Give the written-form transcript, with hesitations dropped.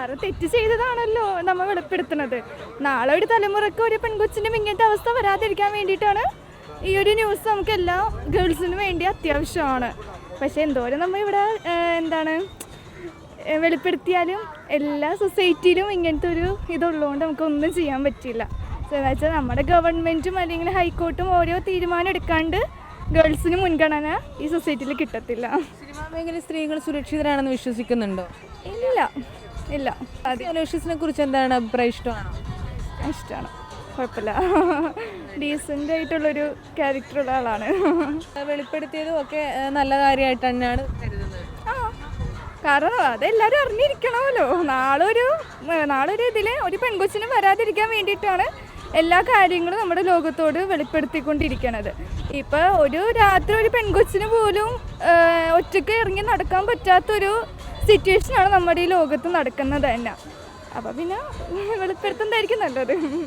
വേറെ തെറ്റ് ചെയ്തതാണല്ലോ നമ്മൾ വെളിപ്പെടുത്തുന്നത്. നാളെ ഒരു തലമുറക്ക് ഒരു പെൺകൊച്ചിനും ഇങ്ങനത്തെ അവസ്ഥ വരാതിരിക്കാൻ വേണ്ടിയിട്ടാണ് ഈ ഒരു ന്യൂസ് നമുക്ക് എല്ലാ ഗേൾസിനും വേണ്ടി അത്യാവശ്യമാണ്. പക്ഷെ എന്തോരം നമ്മൾ ഇവിടെ വെളിപ്പെടുത്തിയാലും എല്ലാ സൊസൈറ്റിയിലും ഇങ്ങനത്തെ ഒരു ഇതുള്ളതുകൊണ്ട് നമുക്കൊന്നും ചെയ്യാൻ പറ്റില്ല. എന്ന് വെച്ചാൽ നമ്മുടെ ഗവൺമെൻറ്റും അല്ലെങ്കിൽ ഹൈക്കോർട്ടും ഓരോ തീരുമാനം എടുക്കാണ്ട് ഗേൾസിന് മുൻഗണന ഈ സൊസൈറ്റിയിൽ കിട്ടത്തില്ല. സിനിമാ മേഖലയിൽ സ്ത്രീകൾ സുരക്ഷിതരാണെന്ന് വിശ്വസിക്കുന്നുണ്ടോ? ഇല്ല ഇല്ല. അലോഷ്യസിനെ കുറിച്ച് എന്താണ് അഭിപ്രായം? ഇഷ്ടമാണ്, കുഴപ്പമില്ല. ഡീസൻ്റ് ആയിട്ടുള്ളൊരു ക്യാരക്ടറുള്ള ആളാണ്. വെളിപ്പെടുത്തിയതും ഒക്കെ നല്ല കാര്യമായിട്ട് തന്നെയാണ് കരുതുന്നത്. കാരണം അതെല്ലാവരും അറിഞ്ഞിരിക്കണമല്ലോ. നാളൊരു ഇതിൽ ഒരു പെൺകൊച്ചിനും വരാതിരിക്കാൻ വേണ്ടിയിട്ടാണ് എല്ലാ കാര്യങ്ങളും നമ്മുടെ ലോകത്തോട് വെളിപ്പെടുത്തിക്കൊണ്ടിരിക്കണത്. ഇപ്പോൾ ഒരു രാത്രി ഒരു പെൺകൊച്ചിന് പോലും ഒറ്റയ്ക്ക് ഇറങ്ങി നടക്കാൻ പറ്റാത്തൊരു സിറ്റുവേഷനാണ് നമ്മുടെ ഈ ലോകത്ത് നടക്കുന്നത് തന്നെ. അപ്പോൾ പിന്നെ വെളിപ്പെടുത്തുന്നതായിരിക്കും നല്ലത്.